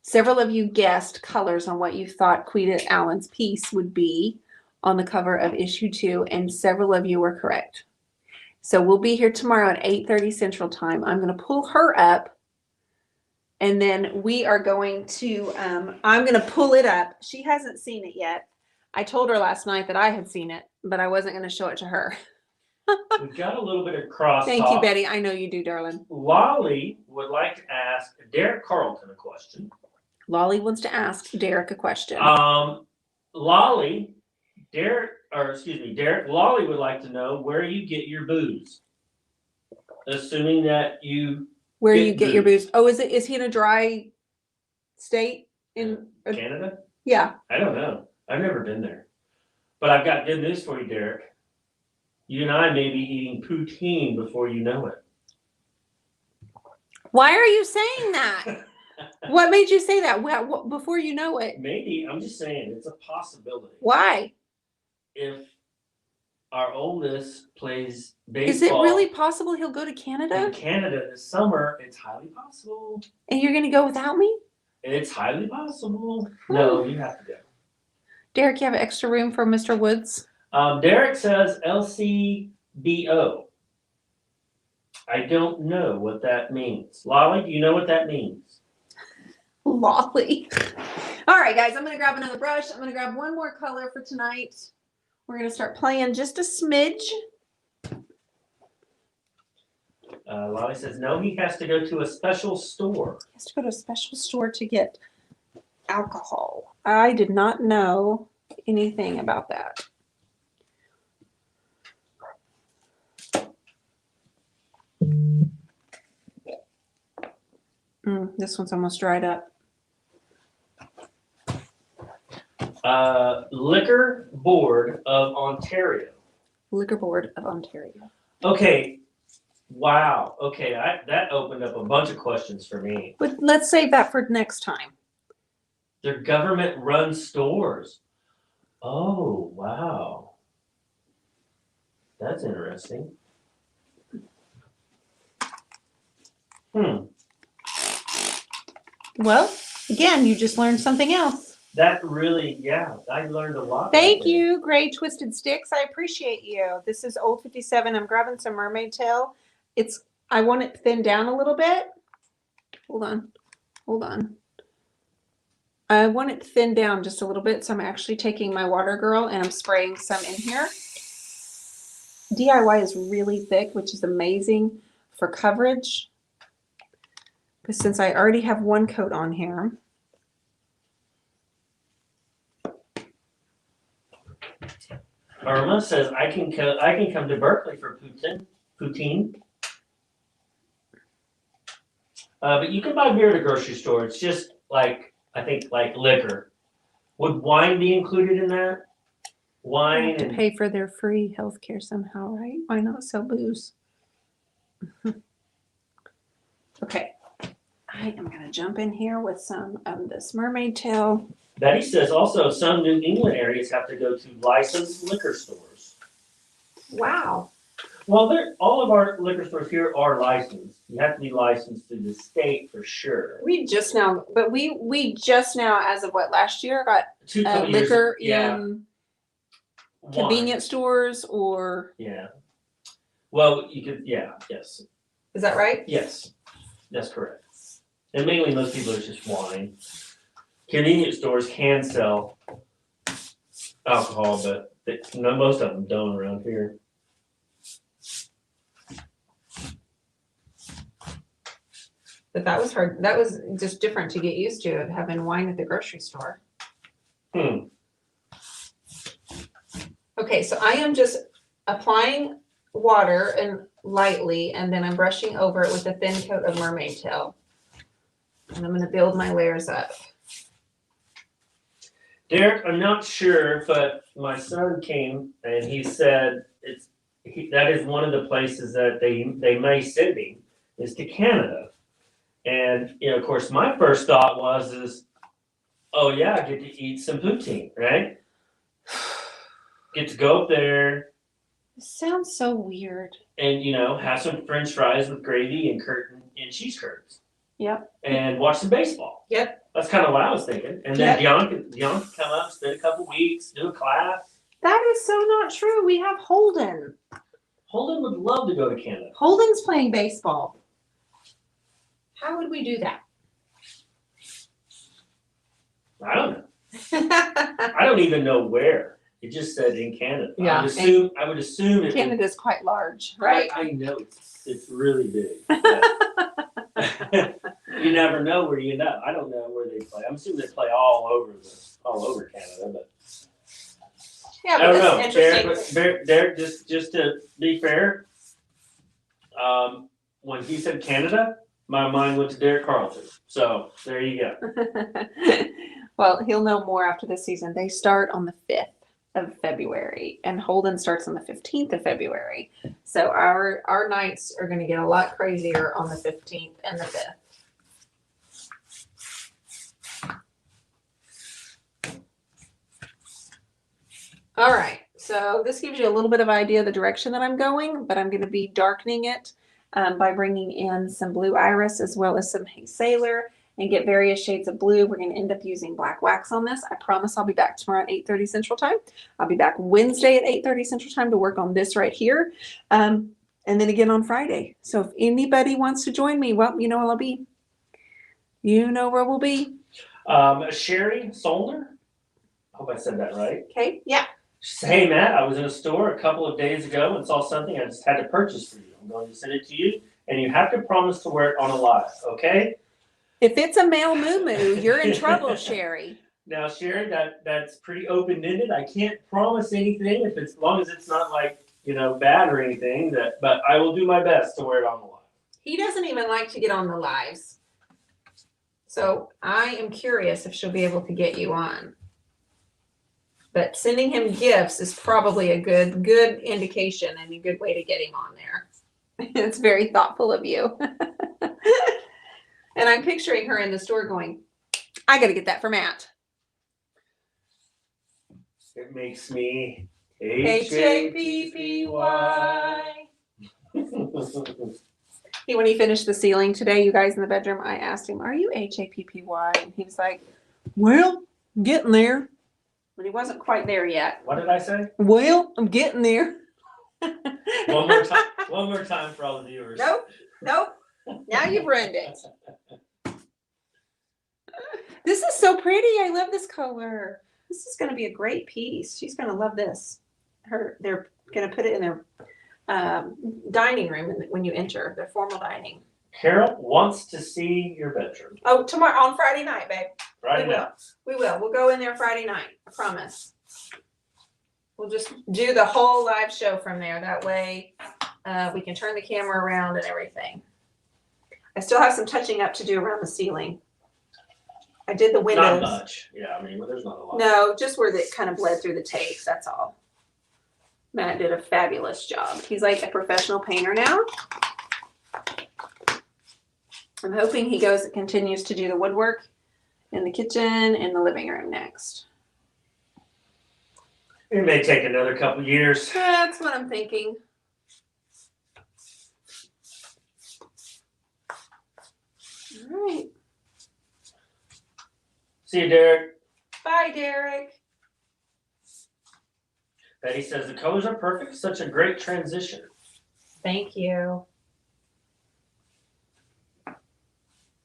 several of you guessed colors on what you thought Quita Allen's piece would be on the cover of issue 2, and several of you were correct. So we'll be here tomorrow at 8:30 Central Time. I'm going to pull her up, and then we are going to, I'm going to pull it up. She hasn't seen it yet. I told her last night that I had seen it, but I wasn't going to show it to her. We've got a little bit of crosstalk. Thank you, Betty. I know you do, darling. Lolly would like to ask Derek Carlton a question. Lolly wants to ask Derek a question. Derek, Lolly would like to know where you get your booze. Assuming that you Where you get your booze. Oh, is he in a dry state in Canada? Yeah. I don't know. I've never been there. But I've got good news for you, Derek. You and I may be eating poutine before you know it. Why are you saying that? What made you say that? What, before you know it? Maybe, I'm just saying, it's a possibility. Why? If our oldest plays baseball. Is it really possible he'll go to In Canada? Canada this summer, it's highly possible. And you're going to go without me? It's highly possible. No, you have to go. Derek, you have extra room for Mr. Woods? Derek says LCBO. I don't know what that means. Lolly, do you know what that means? Lolly. All right, guys, I'm going to grab another brush. I'm going to grab one more color for tonight. We're going to start playing just a smidge. Lolly says, no, he has to go to a special store. He has to go to a special store to get alcohol. I did not know anything about that. This one's almost dried up. Liquor Board of Ontario. Liquor Board of Ontario. Okay. Wow. Okay. That opened up a bunch of questions for me. But let's save that for next time. They're government-run stores. Oh, wow. That's interesting. Well, again, you just learned something else. That really, yeah, I learned a lot. Thank you, Gray Twisted Sticks. I appreciate you. This is Old 57. I'm grabbing some mermaid tail. I want it thinned down a little bit. Hold on. I want it thinned down just a little bit, so I'm actually taking my Water Girl and I'm spraying some in here. DIY is really thick, which is amazing for coverage. But since I already have one coat on here, Irma says I can come to Berkeley for poutine. But you can buy beer at a grocery store. It's just like, I think, like liquor. Would wine be included in that? Wine to pay for their free health care somehow, right? Why not sell booze? Okay. I am going to jump in here with some of this mermaid tail. Betty says also some New England areas have to go to licensed liquor stores. Wow. Well, all of our liquor stores here are licensed. You have to be licensed through the state for sure. We just now, as of what, last year, got liquor in convenience stores or. Yeah. Well, you could, yes. Is that right? Yes, that's correct. And mainly most people are just wine. Convenience stores can sell alcohol, but most of them don't around here. But that was hard. That was just different to get used to, having wine at the grocery store. Okay, so I am just applying water and lightly, and then I'm brushing over it with a thin coat of mermaid tail. And I'm going to build my layers up. Derek, I'm not sure, but my son came and he said that is one of the places that they may send him is to Canada. And of course, my first thought was, oh yeah, I get to eat some poutine, right? Get to go up there. It sounds so weird. And have some French fries with gravy and cheese curds. Yep. And watch some baseball. Yep. That's kind of what I was thinking. And then Dionne could come up, spend a couple weeks, do a class. That is so not true. We have Holden. Holden would love to go to Canada. Holden's playing baseball. How would we do that? I don't know. I don't even know where. It just said in Canada. Yeah. I would assume Canada's quite large, right? I know it's really big. You never know where you end up. I don't know where they play. I'm assuming they play all over Canada, but yeah, I don't know. Derek, just to be fair, when he said Canada, my mind went to Derek Carlton. So there you go. Well, he'll know more after the season. They start on the 5th of February, and Holden starts on the 15th of February. So our nights are going to get a lot crazier on the 15th and the 5th. All right, so this gives you a little bit of idea of the direction that I'm going, but I'm going to be darkening it by bringing in some blue iris as well as some Hey Sailor and get various shades of blue. We're going to end up using black wax on this. I promise I'll be back tomorrow at 8:30 Central Time. I'll be back Wednesday at 8:30 Central Time to work on this right here. And then again on Friday. So if anybody wants to join me, well, you know where I'll be. You know where we'll be. Sherry Solner. Hope I said that right. Okay, yeah. She said, hey Matt, I was in a store a couple of days ago and saw something I just had to purchase for you. I'm going to send it to you, and you have to promise to wear it on a live, okay? If it's a male moo-moo, you're in trouble, Sherry. Now, Sherry, that's pretty open-ended. I can't promise anything if it's, as long as it's not like, bad or anything. But I will do my best to wear it on the live. He doesn't even like to get on the lives. So I am curious if she'll be able to get you on. But sending him gifts is probably a good indication and a good way to get him on there. It's very thoughtful of you. And I'm picturing her in the store going, I got to get that for Matt. It makes me H-A-P-P-Y. When he finished the ceiling today, you guys in the bedroom, I asked him, are you H-A-P-P-Y? And he was like, well, I'm getting there. But he wasn't quite there yet. What did I say? Well, I'm getting there. One more time for all the viewers. Nope. Now you've ruined it. This is so pretty. I love this color. This is going to be a great piece. She's going to love this. They're going to put it in their dining room when you enter, their formal dining. Carol wants to see your bedroom. Oh, tomorrow on Friday night, babe. Right now. We will. We'll go in there Friday night. I promise. We'll just do the whole live show from there. That way we can turn the camera around and everything. I still have some touching up to do around the ceiling. I did the windows. Not much. Yeah, there's not a lot. No, just where it kind of bled through the tape. That's all. Matt did a fabulous job. He's like a professional painter now. I'm hoping he continues to do the woodwork in the kitchen and the living room next. It may take another couple years. That's what I'm thinking. All right. See you, Derek. Bye, Derek. Betty says the colors are perfect. Such a great transition. Thank you.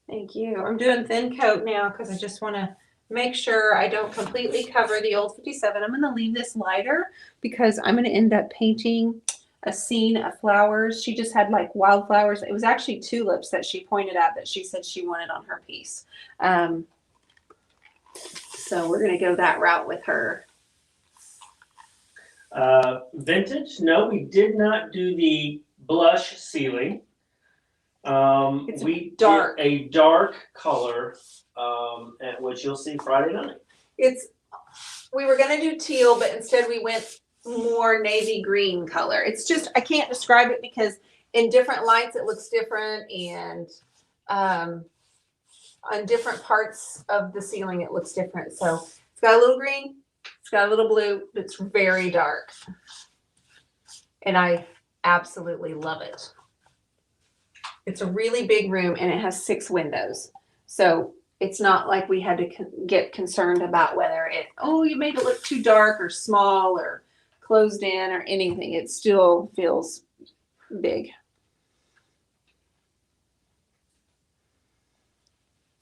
Thank you. I'm doing thin coat now because I just want to make sure I don't completely cover the old 57. I'm going to leave this lighter because I'm going to end up painting a scene of flowers. She just had like wildflowers. It was actually tulips that she pointed out that she said she wanted on her piece. So we're going to go that route with her. Vintage? No, we did not do the blush ceiling. It's we dark. did a dark color, which you'll see Friday night. We were going to do teal, but instead we went more navy green color. It's just, I can't describe it because in different lights it looks different, and on different parts of the ceiling it looks different. So it's got a little green, it's got a little blue, it's very dark. And I absolutely love it. It's a really big room and it has 6 windows. So it's not like we had to get concerned about whether you made it look too dark or small or closed in or anything. It still feels big.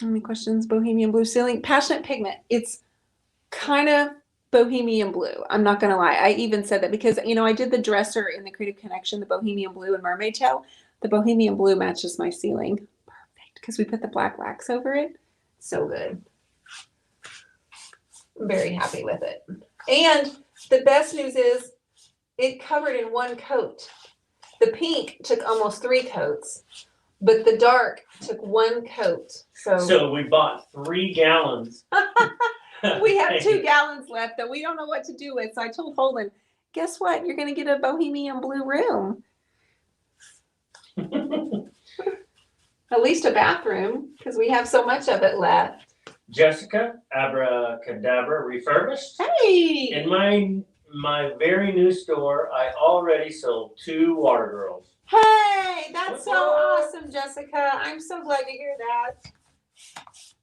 Any questions? Bohemian blue ceiling. Passionate pigment. It's kind of bohemian blue. I'm not going to lie. I even said that because, I did the dresser in the Creative Connection, the bohemian blue and mermaid tail. The bohemian blue matches my ceiling. Perfect. Because we put the black wax over it. So good. I'm very happy with it. And the best news is it covered in 1 coat. The pink took almost 3 coats, but the dark took 1 coat. So we bought 3 gallons. We have 2 gallons left that we don't know what to do with. So I told Holden, guess what? You're going to get a bohemian blue room. At least a bathroom, because we have so much of it left. Jessica, Abracadabra Refurbished. Hey! In my my very new store, I already sold 2 water girls. Hey, that's so What? awesome, Jessica. I'm so glad to hear that.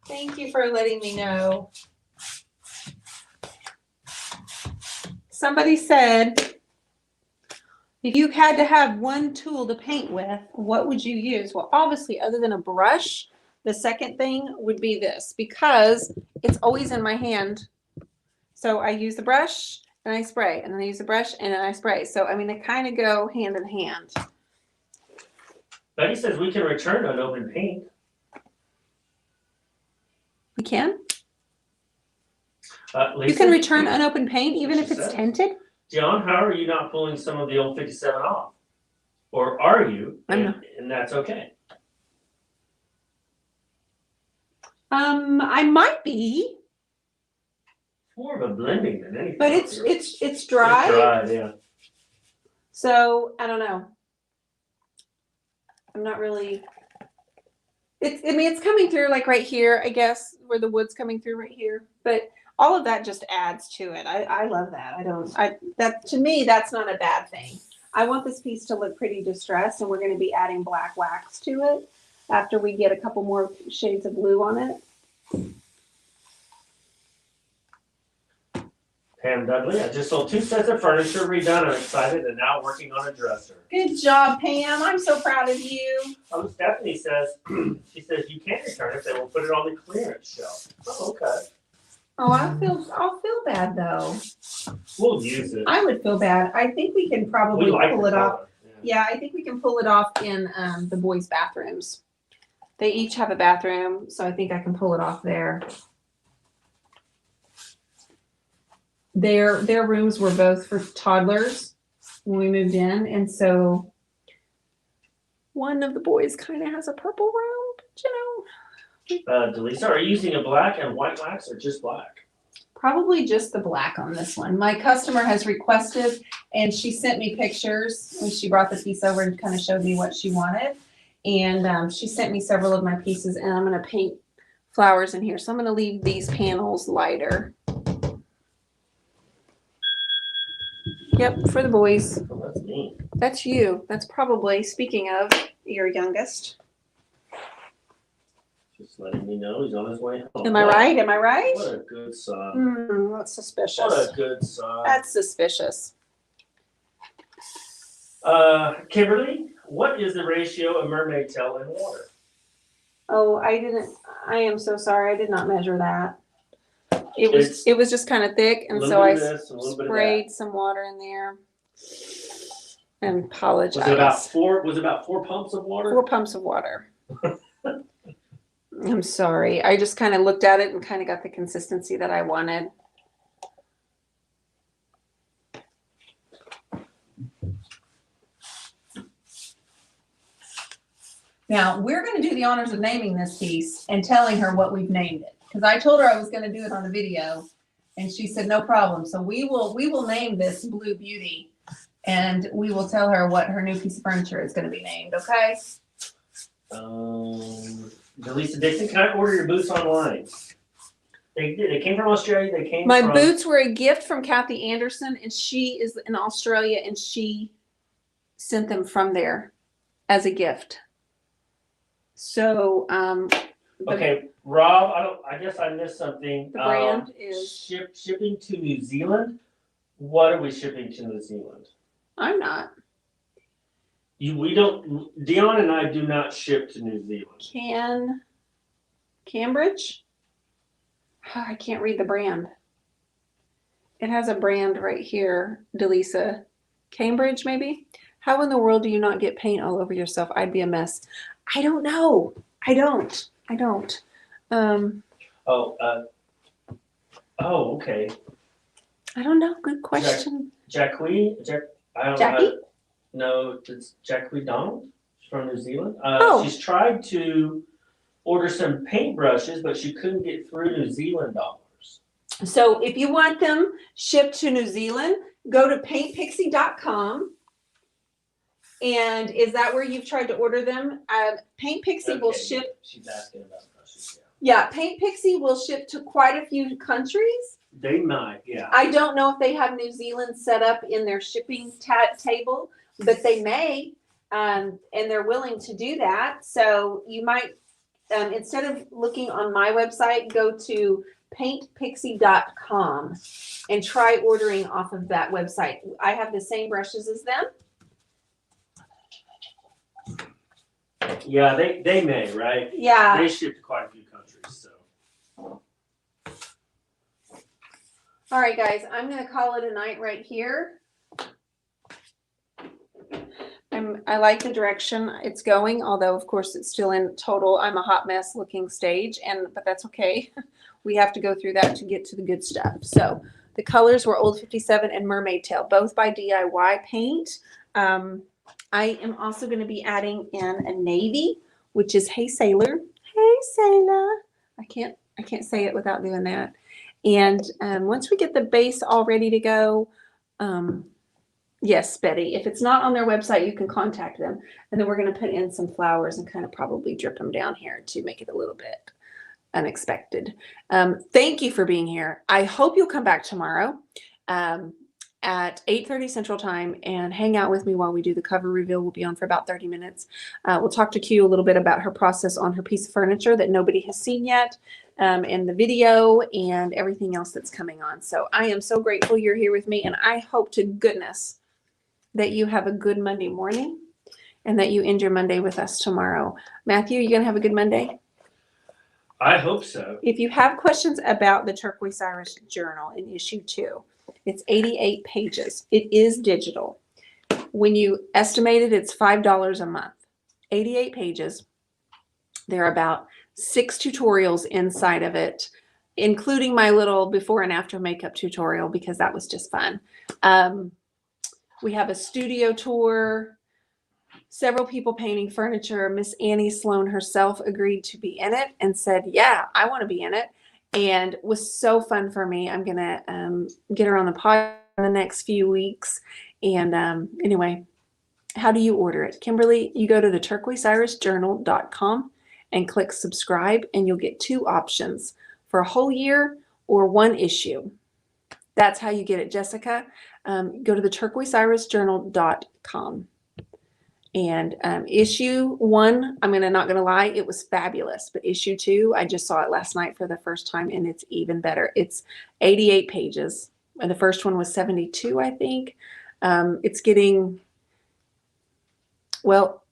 Thank you for letting me know. Somebody said, if you had to have one tool to paint with, what would you use? Well, obviously, other than a brush, the second thing would be this, because it's always in my hand. So I use the brush and I spray, and then I use the brush and then I spray. So, I mean, they kind of go hand in hand. Betty says we can return unopened paint. We can? Lisa, You can return unopened paint even She if it's said. tinted? Dionne, how are you not pulling some of the old 57 off? Or are you? I'm not. And that's okay. I might be, More of a blending than anything. but else here. it's dry. It's dry, yeah. So I don't know. I'm not really. I mean, it's coming through like right here, I guess, where the wood's coming through right here. But all of that just adds to it. I love that. That to me, that's not a bad thing. I want this piece to look pretty distressed, and we're going to be adding black wax to it after we get a couple more shades of blue on it. Pam Dudley, I just sold 2 sets of furniture redone. I'm excited and now working on a dresser. Good job, Pam. I'm so proud of you. Oh, Stephanie says, she says you can return it. They will put it on the clearance shelf. Oh, okay. Oh, I'll feel bad though. We'll use it. I would feel bad. I think we can probably We like pull the it off. color. Yeah, I think we can pull it off in the boys' bathrooms. They each have a bathroom, so I think I can pull it off there. Their rooms were both for toddlers when we moved in, and so one of the boys kind of has a purple room, but you know. Delisa, are you using a black and white wax or just black? Probably just the black on this one. My customer has requested, and she sent me pictures when she brought the piece over and kind of showed me what she wanted. And she sent me several of my pieces, and I'm going to paint flowers in here. So I'm going to leave these panels lighter. Yep, for the boys. Oh, that's neat. That's you. That's probably, speaking of, your youngest. Just letting me know he's on his way home. Am I right? Am I right? What a good son. That's suspicious. What a good son. That's suspicious. Kimberly, what is the ratio of mermaid tail in water? Oh, I am so sorry. I did not measure that. It was just kind of thick, and so I sprayed some water in there. And apologize. Was it about 4 pumps of water? 4 pumps of water. I'm sorry. I just kind of looked at it and kind of got the consistency that I wanted. Now, we're going to do the honors of naming this piece and telling her what we've named it. Because I told her I was going to do it on the video, and she said no problem. So we will name this Blue Beauty, and we will tell her what her new piece of furniture is going to be named. Okay? Delisa Dixon, can I order your boots online? They came from Australia. They came. My boots were a gift from Kathy Anderson, and she is in Australia, and she sent them from there as a gift. So, okay, Rob, I guess I missed something. The brand is shipping to New Zealand. What are we shipping to New Zealand? I'm not. We don't. Dionne and I do not ship to New Zealand. Cambridge? Oh, I can't read the brand. It has a brand right here, Delisa. Cambridge, maybe? How in the world do you not get paint all over yourself? I'd be a mess. I don't know. I don't. Okay. I don't know. Good question. Jackie? No, it's Jackie Donald from New Zealand. She's tried to order some paintbrushes, but she couldn't get through New Zealand dollars. So if you want them shipped to New Zealand, go to paintpixie.com. And is that where you've tried to order them? Paint Pixie will ship. She's asking about brushes. Yeah, Paint Pixie will ship to quite a few countries. They might, yeah. I don't know if they have New Zealand set up in their shipping table, but they may, and they're willing to do that. So you might, instead of looking on my website, go to paintpixie.com and try ordering off of that website. I have the same brushes as them. Yeah, they may, right? Yeah. They ship to quite a few countries, so. All right, guys, I'm going to call it a night right here. I like the direction it's going, although of course it's still in total I'm a hot mess looking stage, but that's okay. We have to go through that to get to the good stuff. So the colors were Old 57 and Mermaid Tail, both by DIY Paint. I am also going to be adding in a navy, which is Hey Sailor. Hey Sailor. I can't say it without doing that. And once we get the base all ready to go, yes, Betty, if it's not on their website, you can contact them. And then we're going to put in some flowers and kind of probably drip them down here to make it a little bit unexpected. Thank you for being here. I hope you'll come back tomorrow at 8:30 Central Time and hang out with me while we do the cover reveal. We'll be on for about 30 minutes. We'll talk to Q a little bit about her process on her piece of furniture that nobody has seen yet, and the video and everything else that's coming on. So I am so grateful you're here with me, and I hope to goodness that you have a good Monday morning and that you end your Monday with us tomorrow. Matthew, you going to have a good Monday? I hope so. If you have questions about the Turquoise Iris journal in issue 2, it's 88 pages. It is digital. When you estimate it, it's $5 a month. 88 pages. There are about 6 tutorials inside of it, including my little before and after makeup tutorial, because that was just fun. We have a studio tour, several people painting furniture. Miss Annie Sloan herself agreed to be in it and said, yeah, I want to be in it. And it was so fun for me. I'm going to get her on the pod in the next few weeks. And anyway, how do you order it? Kimberly, you go to the turquoiseirisjournal.com and click subscribe, and you'll get 2 options for a whole year or 1 issue. That's how you get it, Jessica. Go to the turquoiseirisjournal.com. And issue 1, I'm not gonna lie, it was fabulous. But issue 2, I just saw it last night for the first time, and it's even better. It's 88 pages, and the first one was 72, I think. It's getting, well,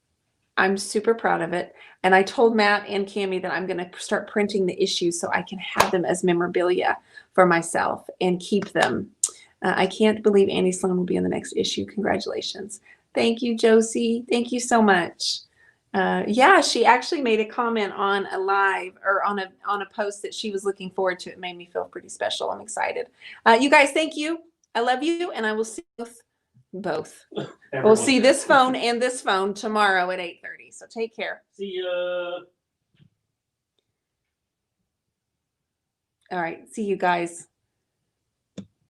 I'm super proud of it. And I told Matt and Cammie that I'm gonna start printing the issues so I can have them as memorabilia for myself and keep them. I can't believe Annie Sloan will be in the next issue. Congratulations. Thank you, Josie. Thank you so much. Yeah, she actually made a comment on a live or on a post that she was looking forward to. It made me feel pretty special. I'm excited. You guys, thank you. I love you, and I will see both. We'll see this phone and this phone tomorrow at 8:30. So take care. See ya. All right. See you guys.